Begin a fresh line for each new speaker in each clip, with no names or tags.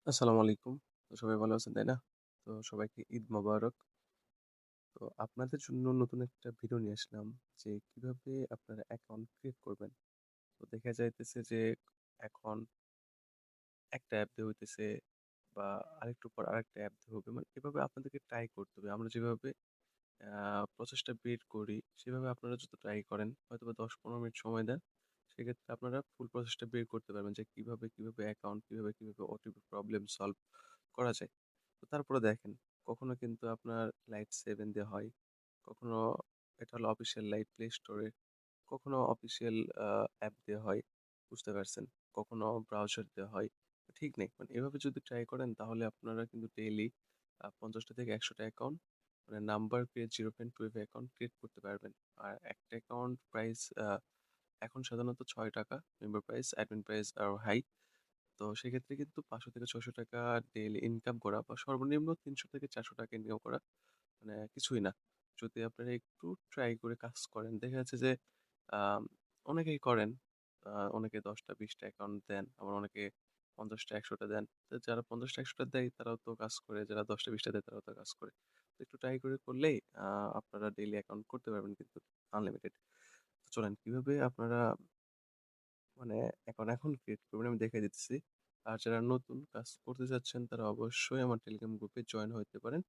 আসসালামু আলাইকুম। তো সবাই ভালো আছেন, তাই না? তো সবাইকে ঈদ মোবারক। তো আপনাদের জন্য নতুন একটা ভিডিও নিয়ে আসলাম যে কিভাবে আপনারা অ্যাকাউন্ট ক্রিয়েট করবেন। তো দেখা যাইতেছে যে এখন একটা অ্যাপ দিয়ে হইতেছে বা আরেকটু পর আরেকটা অ্যাপ দিয়ে হবে। মানে এভাবে আপনাদেরকে ট্রাই করতে হবে। আমরা যেভাবে প্রসেসটা বের করি সেভাবে আপনারা যদি ট্রাই করেন হয়তোবা ১০-১৫ মিনিট সময় দেন, সেক্ষেত্রে আপনারা ফুল প্রসেসটা বের করতে পারবেন যে কিভাবে অ্যাকাউন্ট কিভাবে ওটিপি প্রবলেম সলভ করা যায়। তো তারপরে দেখেন, কখনো কিন্তু আপনার লাইট 7 দিয়ে হয়, কখনো এটা হলো অফিসিয়াল লাইট প্লে স্টোরে, কখনো অফিসিয়াল অ্যাপ দিয়ে হয়, বুঝতে পারছেন? কখনো ব্রাউজার দিয়ে হয়। ঠিক নেই। মানে এভাবে যদি ট্রাই করেন তাহলে আপনারা কিন্তু ডেইলি ৫০টা থেকে ১০০টা অ্যাকাউন্ট মানে নাম্বার ক্রিয়েট 0.2 অ্যাকাউন্ট ক্রিয়েট করতে পারবেন। আর একটা অ্যাকাউন্ট প্রাইস এখন সাধারণত ৳৬ মেম্বার প্রাইস, অ্যাডমিন প্রাইস আরো হাই। তো সেক্ষেত্রে কিন্তু ৳৫০০ থেকে ৳৬০০ ডেইলি ইনকাম করা বা সর্বনিম্ন ৳৩০০ থেকে ৳৪০০ ইনকাম করা মানে কিছুই না। যদি আপনারা একটু ট্রাই করে কাজ করেন, দেখা যাচ্ছে যে আম অনেকেই করেন। অনেকে ১০ টা ২০ টা অ্যাকাউন্ট দেন। আবার অনেকে ৫০ টা ১০০ টা দেন। তো যারা ৫০ টা ১০০ টা দেয় তারাও তো কাজ করে। যারা ১০ টা ২০ টা দেয় তারাও তো কাজ করে। তো একটু ট্রাই করে করলেই আপনারা ডেইলি অ্যাকাউন্ট করতে পারবেন কিন্তু আনলিমিটেড। তো চলেন কিভাবে আপনারা মানে এখন ক্রিয়েট করবেন আমি দেখাই দিতেছি। আর যারা নতুন কাজ করতে চাচ্ছেন তারা অবশ্যই আমার টেলিগ্রাম গ্রুপে জয়েন হইতে পারেন।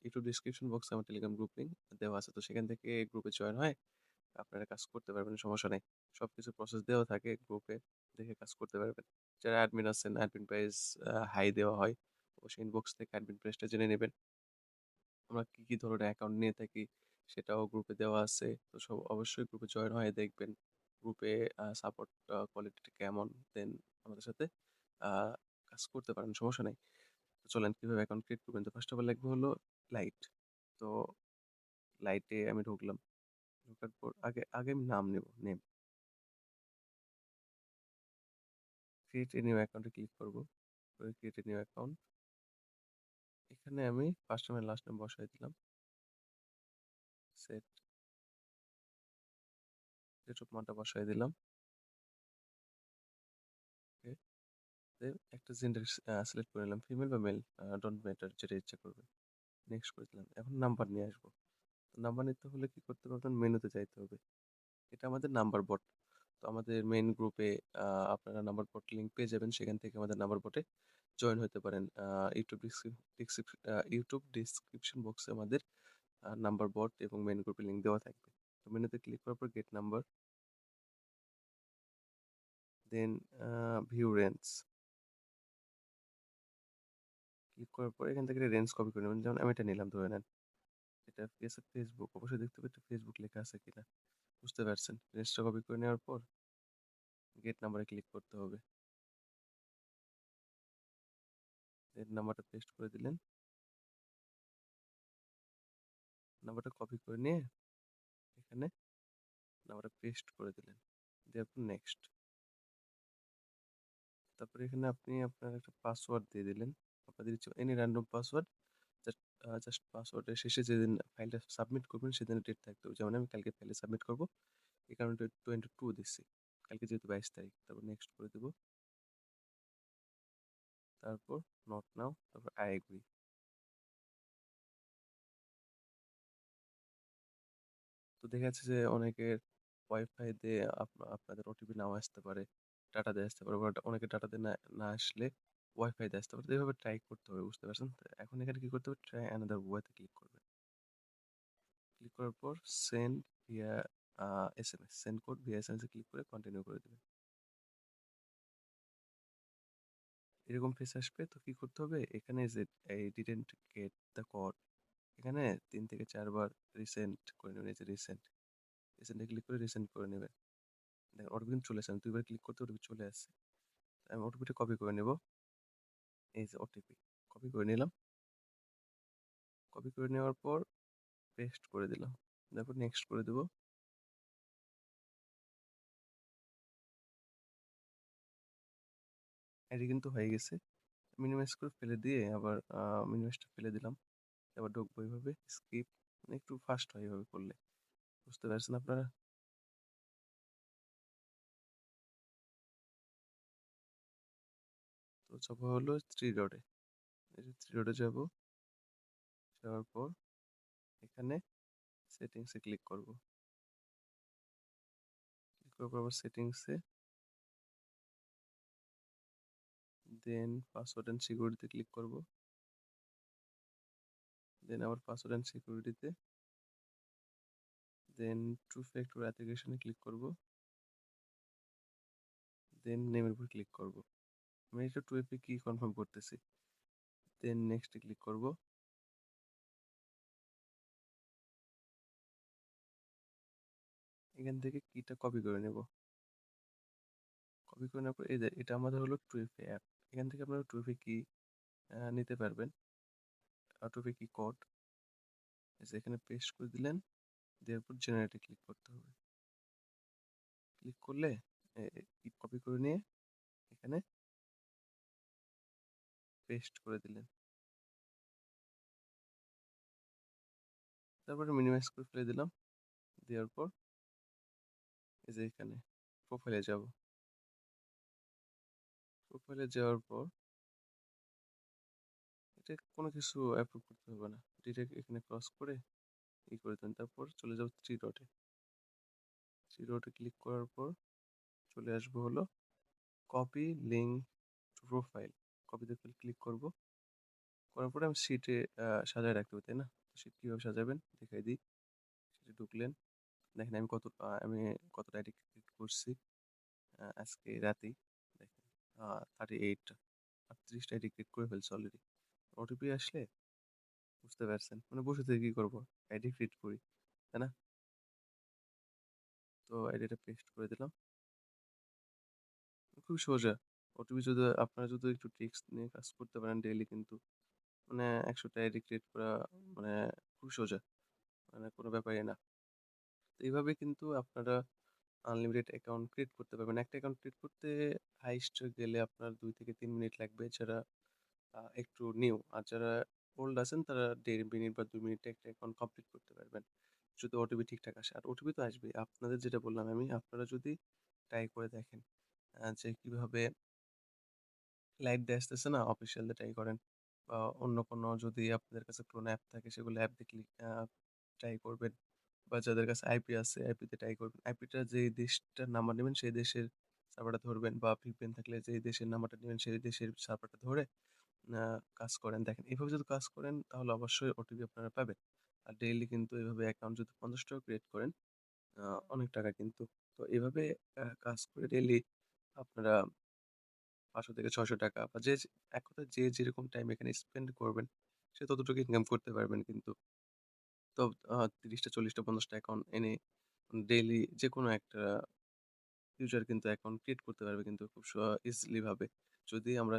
একটু ডিসক্রিপশন বক্সে আমার টেলিগ্রাম গ্রুপ লিংক দেওয়া আছে। তো সেখান থেকে গ্রুপে জয়েন হয়ে আপনারা কাজ করতে পারবেন, সমস্যা নেই। সবকিছু প্রসেস দেওয়া থাকে গ্রুপে, দেখে কাজ করতে পারবেন। যারা অ্যাডমিন আছেন, অ্যাডমিন প্রাইস হাই দেওয়া হয়। অবশ্যই ইনবক্স থেকে অ্যাডমিন প্রাইসটা জেনে নেবেন। আমরা কি ধরনের অ্যাকাউন্ট নিয়ে থাকি সেটাও গ্রুপে দেওয়া আছে। তো অবশ্যই গ্রুপে জয়েন হয়ে দেখবেন। গ্রুপে সাপোর্ট কোয়ালিটিটা কেমন, দেন আমাদের সাথে আ কাজ করতে পারেন, সমস্যা নাই। তো চলেন কিভাবে অ্যাকাউন্ট ক্রিয়েট করবেন। তো ফার্স্ট অফ অল লাগবে হলো লাইট। তো লাইটে আমি ঢুকলাম। ঢোকার পর আগে আমি নাম নেব, নেম। ক্রিয়েট এ নিউ অ্যাকাউন্টে ক্লিক করব। করে ক্রিয়েট এ নিউ অ্যাকাউন্ট। এখানে আমি ফার্স্ট নেম লাস্ট নেম বসায় দিলাম। সেট ডেট অফ মান্থটা বসায় দিলাম। ওকে। দেন একটা জেন্ডার সিলেক্ট করে নিলাম। ফিমেল বা মেল ডোন্ট ম্যাটার, যেটা ইচ্ছা করবেন। নেক্সট করে দিলাম। এখন নাম্বার নিয়ে আসবো। তো নাম্বার নিতে হলে কি করতে হবে? আপনার মেনুতে যাইতে হবে। এটা আমাদের নাম্বার বট। তো আমাদের মেইন গ্রুপে আপনারা নাম্বার বট লিংক পেয়ে যাবেন। সেখান থেকে আমাদের নাম্বার বটে জয়েন হতে পারেন। ইউটিউব ডেসক্রিপশন বক্সে আমাদের নাম্বার বট এবং মেইন গ্রুপের লিংক দেওয়া থাকবে। তো মেনুতে ক্লিক করার পর গেট নাম্বার, দেন ভিউ রেঞ্জ। ক্লিক করার পর এখান থেকে রেঞ্জ কপি করে নেবেন। যেমন আমি এটা নিলাম ধরে নেন। এটা আছে ফেসবুক। অবশ্যই দেখতে হবে এটা ফেসবুক লেখা আছে কিনা। বুঝতে পারছেন? রেঞ্জটা কপি করে নেওয়ার পর গেট নাম্বারে ক্লিক করতে হবে। গেট নাম্বারটা পেস্ট করে দিলেন। নাম্বারটা কপি করে নিয়ে এখানে নাম্বারটা পেস্ট করে দিলেন। দেওয়ার পর নেক্সট। তারপরে এখানে আপনি আপনার একটা পাসওয়ার্ড দিয়ে দিলেন। আপনাদের ইচ্ছে এনি র‍্যান্ডম পাসওয়ার্ড। জাস্ট পাসওয়ার্ডের শেষে যেদিন ফাইলটা সাবমিট করবেন সেদিনের ডেট থাকতে হবে। যেমন আমি কালকে ফাইলে সাবমিট করব। এই কারণে 22 দিচ্ছি। কালকে যেহেতু 22 তারিখ। তারপর নেক্সট করে দিব। তারপর নট নাও, তারপর আই এগ্রি। তো দেখা যাচ্ছে যে অনেকের ওয়াইফাই দিয়ে আপনাদের ওটিপি নাও আসতে পারে, ডাটা দিয়ে আসতে পারে, বাট অনেকের ডাটা দিয়ে না না আসলে ওয়াইফাই দিয়ে আসতে পারে। তো এভাবে ট্রাই করতে হবে, বুঝতে পারছেন? তো এখন এখানে কি করতে হবে? ট্রাই অ্যানাদার ওয়েতে ক্লিক করবেন। ক্লিক করার পর send via SMS, send code via SMS এ ক্লিক করে কন্টিনিউ করে দিবেন। এরকম ফেস আসবে। তো কি করতে হবে? এখানে যে এই ডিডন্ট গেট দ্য কোড, এখানে ৩ থেকে ৪ বার রিসেন্ট করে নেবেন। এই যে রিসেন্ট, রিসেন্ট এ ক্লিক করে রিসেন্ট করে নেবেন। দেখেন ওটিপি কিন্তু চলে আসে। আমি ২ বার ক্লিক করতে ওটিপি চলে আসছে। আমি ওটিপিটা কপি করে নেব। এই যে ওটিপি কপি করে নিলাম। কপি করে নেওয়ার পর পেস্ট করে দিলাম। তারপর নেক্সট করে দেব। এটি কিন্তু হয়ে গেছে। মিনিমাইজ করে ফেলে দিয়ে আবার মিনিমাইজটা ফেলে দিলাম। আবার ঢুকবো এইভাবে স্কিপ, মানে একটু ফাস্ট হয় এভাবে করলে। বুঝতে পারছেন আপনারা? তো যাবো হলো 3 ডটে। এই যে 3 ডটে যাবো। যাওয়ার পর এখানে সেটিংস এ ক্লিক করব। ক্লিক করার পর আবার সেটিংস এ then password and security click করব। দেন আবার পাসওয়ার্ড এন্ড সিকিউরিটিতে দেন টু ফ্যাক্টর অ্যাথেন্টিকেশনে ক্লিক করব। দেন নেমের উপর ক্লিক করব। আমি এটা 2FA কি কনফার্ম করতেছি। দেন নেক্সট এ ক্লিক করব। এখান থেকে কিটা কপি করে নেব। কপি করে নেওয়ার পর এই যে এটা আমাদের হলো 2FA অ্যাপ। এখান থেকে আপনারা 2FA কি নিতে পারবেন। 2FA কি কোড এখানে পেস্ট করে দিলেন। দেওয়ার পর জেনারেটে ক্লিক করতে হবে। ক্লিক করলে কপি করে নিয়ে এখানে পেস্ট করে দিলেন। তারপরে মিনিমাইজ করে ফেলে দিলাম। দেওয়ার পর এই যে এখানে প্রোফাইলে যাব। প্রোফাইলে যাওয়ার পর এটা কোনো কিছু অ্যাপ্রুভ করতে হবে না। ডিরেক্ট এখানে ক্রস করে করে দেন। তারপর চলে যাব 3 ডটে। 3 ডটে ক্লিক করার পর চলে আসবো হলো কপি লিঙ্ক টু প্রোফাইল। কপিতে ক্লিক করব। করার পরে আমি শিটে সাজায় রাখতে হবে, তাই না? শিট কিভাবে সাজাবেন দেখাই দিই। শিটে ঢুকলেন। দেখেন আমি কতটা এডিট করছি আজকে রাতেই। দেখেন 38 38টা এডিট করে ফেলছি অলরেডি। ওটিপি আসলে বুঝতে পারছেন, মানে বসে থেকে কি করবো, এডিট করি, তাই না? তো এডিটে পেস্ট করে দিলাম। খুব সোজা। ওটিপি যদি আপনারা যদি একটু ট্রিক্স নিয়ে কাজ করতে পারেন ডেইলি, কিন্তু মানে 100টা আইডি ক্রিয়েট করা মানে খুব সোজা, মানে কোনো ব্যাপারই না। তো এইভাবে কিন্তু আপনারা আনলিমিটেড অ্যাকাউন্ট ক্রিয়েট করতে পারবেন। একটা অ্যাকাউন্ট ক্রিয়েট করতে হাইস্ট গেলে আপনার 2 থেকে 3 মিনিট লাগবে, যারা একটু নিউ। আর যারা ওল্ড আছেন তারা 1.5 মিনিট বা 2 মিনিটে একটা অ্যাকাউন্ট কমপ্লিট করতে পারবেন, যদি ওটিপি ঠিকঠাক আসে। আর ওটিপি তো আসবেই। আপনাদের যেটা বললাম আমি, আপনারা যদি ট্রাই করে দেখেন যে কিভাবে লাইট দিয়ে আসতেছে না, অফিসিয়াল দিয়ে ট্রাই করেন, বা অন্য কোনো যদি আপনাদের কাছে কোনো অ্যাপ থাকে সেগুলো অ্যাপ দিয়ে ট্রাই করবেন, বা যাদের কাছে আইপি আছে আইপিতে ট্রাই করবেন। আইপিটা যে দেশটার নাম্বার নেবেন সেই দেশের সার্ভারটা ধরবেন, বা ভিপিএন থাকলে যে দেশের নাম্বারটা নেবেন সেই দেশের সার্ভারটা ধরে কাজ করেন। দেখেন এভাবে যদি কাজ করেন তাহলে অবশ্যই ওটিপি আপনারা পাবেন। আর ডেইলি কিন্তু এভাবে অ্যাকাউন্ট যদি 50টাও ক্রিয়েট করেন অনেক টাকা কিন্তু। তো এভাবে কাজ করে ডেইলি আপনারা 500 থেকে 600 টাকা, বা এক কথায় যে যেরকম টাইম এখানে স্পেন্ড করবেন সে ততটুকু ইনকাম করতে পারবেন কিন্তু। তো 30টা 40টা 50টা অ্যাকাউন্ট এনে ডেইলি যে কোনো একটা ইউজার কিন্তু অ্যাকাউন্ট ক্রিয়েট করতে পারবে কিন্তু খুব ইজিলি ভাবে। যদি আমরা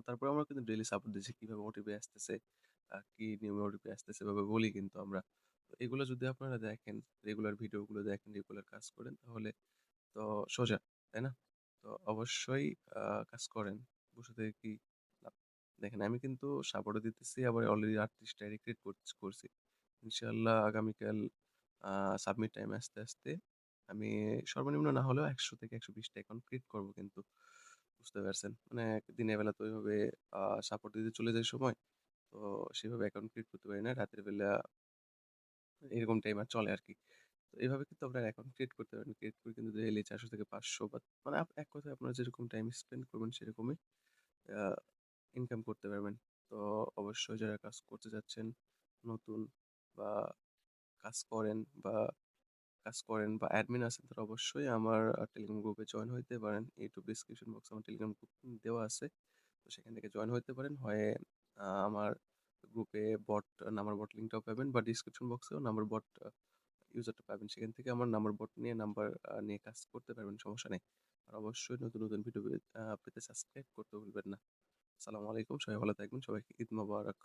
তারপরে আমরা কিন্তু ডেইলি সাপোর্ট দিচ্ছি কিভাবে ওটিপি আসতেছে, কি নিয়মে ওটিপি আসতেছে এভাবে বলি কিন্তু আমরা। তো এগুলো যদি আপনারা দেখেন, রেগুলার ভিডিওগুলো দেখেন, রেগুলার কাজ করেন, তাহলে তো সোজা, তাই না? তো অবশ্যই কাজ করেন। বসে থেকে কি লাভ? দেখেন আমি কিন্তু সাপোর্টও দিতেছি, আবার অলরেডি 38টা রিক্রিয়েট করছি। ইনশাআল্লাহ আগামীকাল সাবমিট টাইম আসতে আমি সর্বনিম্ন না হলেও 100 থেকে 120টা অ্যাকাউন্ট ক্রিয়েট করবো কিন্তু। বুঝতে পারছেন? মানে দিনের বেলা তো ওইভাবে সাপোর্ট দিতে চলে যায় সময়। তো সেভাবে অ্যাকাউন্ট ক্রিয়েট করতে পারি না। রাতের বেলা এরকম টাইম আর চলে আরকি। তো এভাবে কিন্তু আপনারা অ্যাকাউন্ট ক্রিয়েট করতে পারেন। ক্রিয়েট করে কিন্তু ডেইলি 400 থেকে 500, বা মানে এক কথায় আপনারা যেরকম টাইম স্পেন্ড করবেন সেরকমই আ ইনকাম করতে পারবেন। তো অবশ্যই যারা কাজ করতে যাচ্ছেন নতুন, বা কাজ করেন বা বা অ্যাডমিন আছেন, তারা অবশ্যই আমার টেলিগ্রাম গ্রুপে জয়েন হইতে পারেন। ইউটিউব ডেসক্রিপশন বক্সে আমার টেলিগ্রাম গ্রুপ দেওয়া আছে। তো সেখান থেকে জয়েন হইতে পারেন। হয় আমার গ্রুপে নাম্বার বট লিঙ্কটাও পাবেন, বা ডেসক্রিপশন বক্সেও নাম্বার বট ইউজারটা পাবেন। সেখান থেকে আমার নাম্বার বট নিয়ে নিয়ে কাজ করতে পারবেন, সমস্যা নেই। আর অবশ্যই নতুন নতুন ভিডিও পেতে সাবস্ক্রাইব করতে ভুলবেন না। আসসালামু আলাইকুম। সবাই ভালো থাকবেন। সবাইকে ঈদ মোবারক।